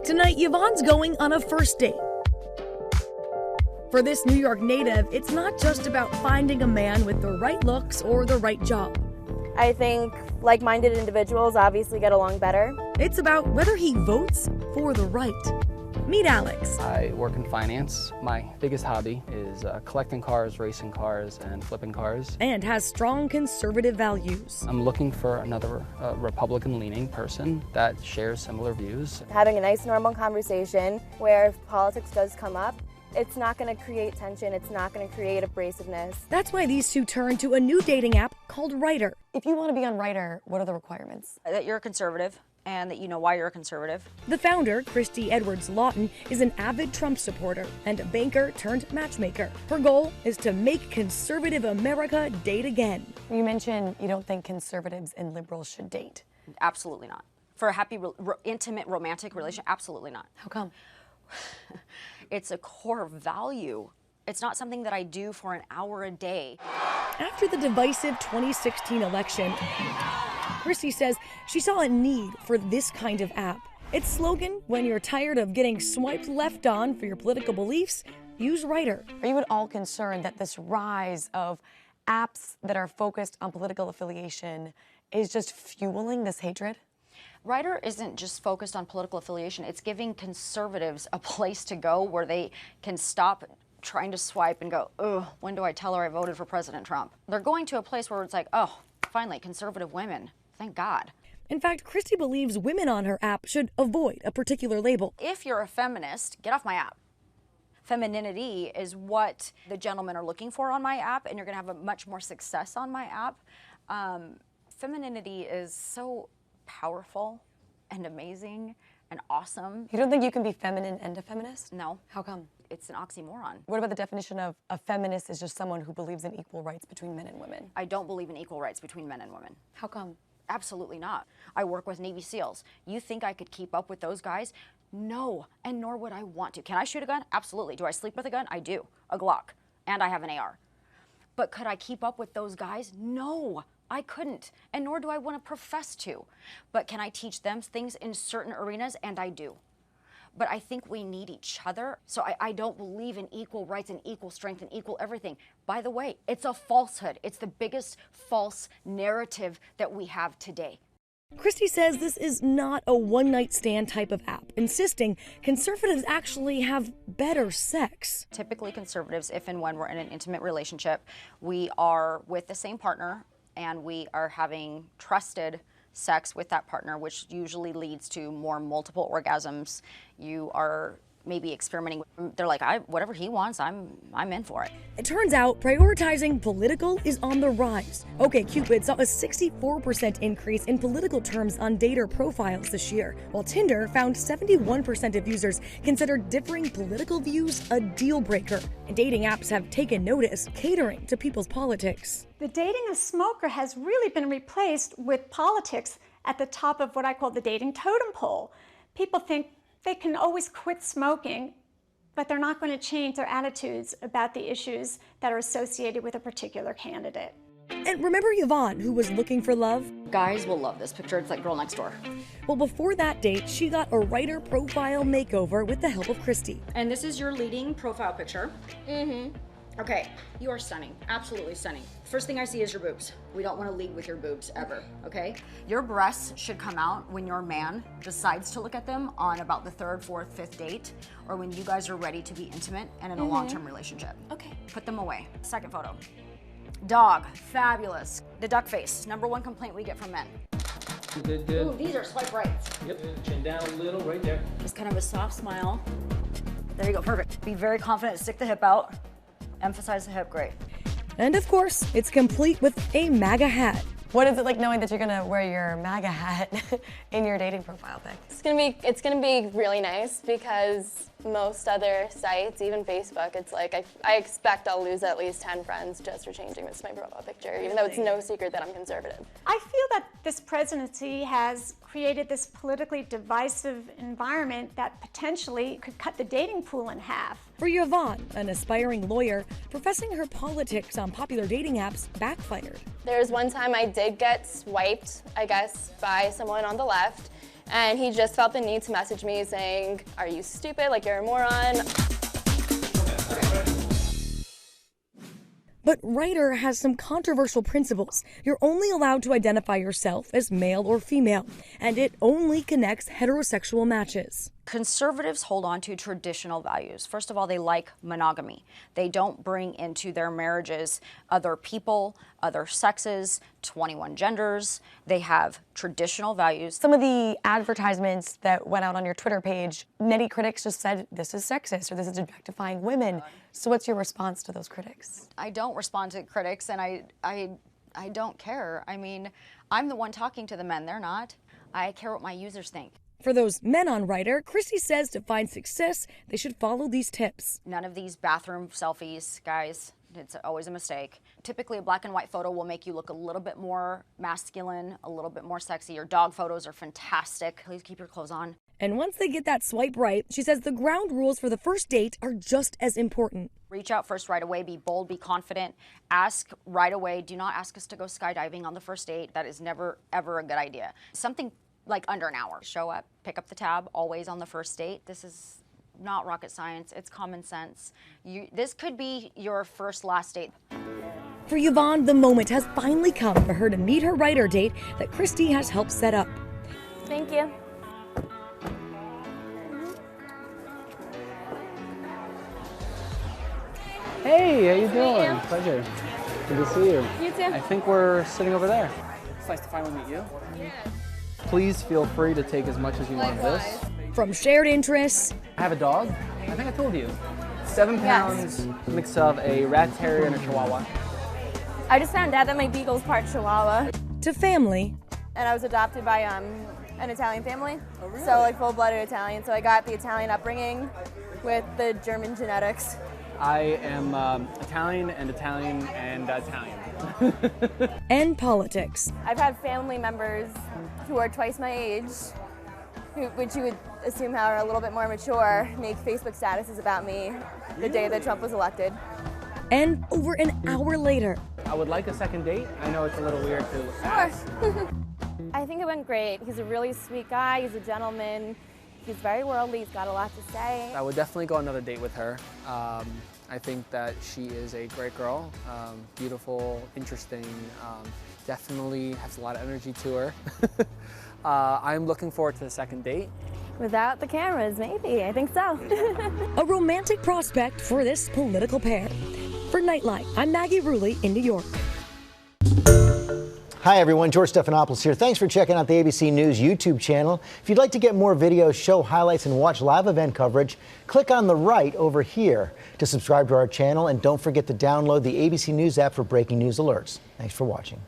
Tonight, Yvonne's going on a first date. For this New York native, it's not just about finding a man with the right looks or the right job. I think like-minded individuals obviously get along better. It's about whether he votes for the right. Meet Alex. I work in finance. My biggest hobby is collecting cars, racing cars, and flipping cars. And has strong conservative values. I'm looking for another Republican-leaning person that shares similar views. Having a nice normal conversation where if politics does come up, it's not going to create tension, it's not going to create abrasiveness. That's why these two turned to a new dating app called Writer. If you want to be on Writer, what are the requirements? That you're a conservative and that you know why you're a conservative. The founder, Christy Edwards Lawton, is an avid Trump supporter and a banker turned matchmaker. Her goal is to make conservative America date again. You mentioned you don't think conservatives and liberals should date. Absolutely not. For a happy, intimate, romantic relationship, absolutely not. How come? It's a core value. It's not something that I do for an hour a day. After the divisive 2016 election, Christy says she saw a need for this kind of app. Its slogan, when you're tired of getting swiped left on for your political beliefs, use Writer. Are you at all concerned that this rise of apps that are focused on political affiliation is just fueling this hatred? Writer isn't just focused on political affiliation. It's giving conservatives a place to go where they can stop trying to swipe and go, oh, when do I tell her I voted for President Trump? They're going to a place where it's like, oh, finally, conservative women. Thank God. In fact, Christy believes women on her app should avoid a particular label. If you're a feminist, get off my app. Femininity is what the gentlemen are looking for on my app, and you're going to have a much more success on my app. Femininity is so powerful and amazing and awesome. You don't think you can be feminine and a feminist? No. How come? It's an oxymoron. What about the definition of a feminist is just someone who believes in equal rights between men and women? I don't believe in equal rights between men and women. How come? Absolutely not. I work with Navy SEALs. You think I could keep up with those guys? No, and nor would I want to. Can I shoot a gun? Absolutely. Do I sleep with a gun? I do. A Glock. And I have an AR. But could I keep up with those guys? No, I couldn't, and nor do I want to profess to. But can I teach them things in certain arenas? And I do. But I think we need each other. So I don't believe in equal rights and equal strength and equal everything. By the way, it's a falsehood. It's the biggest false narrative that we have today. Christy says this is not a one-night stand type of app, insisting conservatives actually have better sex. Typically conservatives, if and when we're in an intimate relationship, we are with the same partner and we are having trusted sex with that partner, which usually leads to more multiple orgasms. You are maybe experimenting. They're like, whatever he wants, I'm in for it. It turns out prioritizing political is on the rise. OkCupid saw a 64% increase in political terms on dater profiles this year, while Tinder found 71% of users considered differing political views a deal breaker. And dating apps have taken notice, catering to people's politics. The dating a smoker has really been replaced with politics at the top of what I call the dating totem pole. People think they can always quit smoking, but they're not going to change their attitudes about the issues that are associated with a particular candidate. And remember Yvonne, who was looking for love? Guys will love this picture. It's like girl next door. Well, before that date, she got a Writer profile makeover with the help of Christy. And this is your leading profile picture. Okay, you are stunning, absolutely stunning. First thing I see is your boobs. We don't want to lead with your boobs ever, okay? Your breasts should come out when your man decides to look at them on about the third, fourth, fifth date, or when you guys are ready to be intimate and in a long-term relationship. Okay. Put them away. Second photo. Dog, fabulous. The duck face, #1 complaint we get from men. Good. Ooh, these are swipe rights. Yep, chin down a little, right there. Just kind of a soft smile. There you go, perfect. Be very confident, stick the hip out. Emphasize the hip, great. And of course, it's complete with a MAGA hat. What is it like knowing that you're gonna wear your MAGA hat in your dating profile pic? It's gonna be really nice because most other sites, even Facebook, it's like I expect I'll lose at least 10 friends just for changing this to my profile picture, even though it's no secret that I'm conservative. I feel that this presidency has created this politically divisive environment that potentially could cut the dating pool in half. For Yvonne, an aspiring lawyer, professing her politics on popular dating apps backfired. There was one time I did get swiped, I guess, by someone on the left, and he just felt the need to message me saying, "Are you stupid? Like, you're a moron." But Ryder has some controversial principles. You're only allowed to identify yourself as male or female, and it only connects heterosexual matches. Conservatives hold on to traditional values. First of all, they like monogamy. They don't bring into their marriages other people, other sexes, 21 genders. They have traditional values. Some of the advertisements that went out on your Twitter page, Nettie critics just said this is sexist or this is objectifying women. So what's your response to those critics? I don't respond to critics, and I don't care. I mean, I'm the one talking to the men, they're not. I care what my users think. For those men on Ryder, Christy says to find success, they should follow these tips. None of these bathroom selfies, guys. It's always a mistake. Typically, a black and white photo will make you look a little bit more masculine, a little bit more sexy. Your dog photos are fantastic. Please keep your clothes on. And once they get that swipe right, she says the ground rules for the first date are just as important. Reach out first right away, be bold, be confident, ask right away. Do not ask us to go skydiving on the first date. That is never, ever a good idea. Something like under an hour. Show up, pick up the tab, always on the first date. This is not rocket science, it's common sense. This could be your last date. For Yvonne, the moment has finally come for her to meet her Ryder date that Christy has helped set up. Thank you. Hey, how you doing? Pleasure. Good to see you. You too. I think we're sitting over there. It's nice to finally meet you. Please feel free to take as much as you want of this. From shared interests, I have a dog. I think I told you. 7 pounds, mix of a rat terrier and a chihuahua. I just found out that my beagle's part Chihuahua. to family, And I was adopted by an Italian family. Oh, really? So like full-blooded Italian. So I got the Italian upbringing with the German genetics. I am Italian and Italian and Italian. and politics. I've had family members who are twice my age, which you would assume are a little bit more mature, make Facebook statuses about me the day that Trump was elected. And over an hour later, I would like a second date. I know it's a little weird to ask. I think it went great. He's a really sweet guy. He's a gentleman. He's very worldly. He's got a lot to say. I would definitely go on another date with her. I think that she is a great girl, beautiful, interesting, definitely has a lot of energy to her. I'm looking forward to the second date. Without the cameras, maybe. I think so. a romantic prospect for this political pair. For Nightlight, I'm Maggie Rulli in New York. Hi everyone, George Stephanopoulos here. Thanks for checking out the ABC News YouTube channel. If you'd like to get more videos, show highlights, and watch live event coverage, click on the right over here to subscribe to our channel, and don't forget to download the ABC News app for breaking news alerts. Thanks for watching.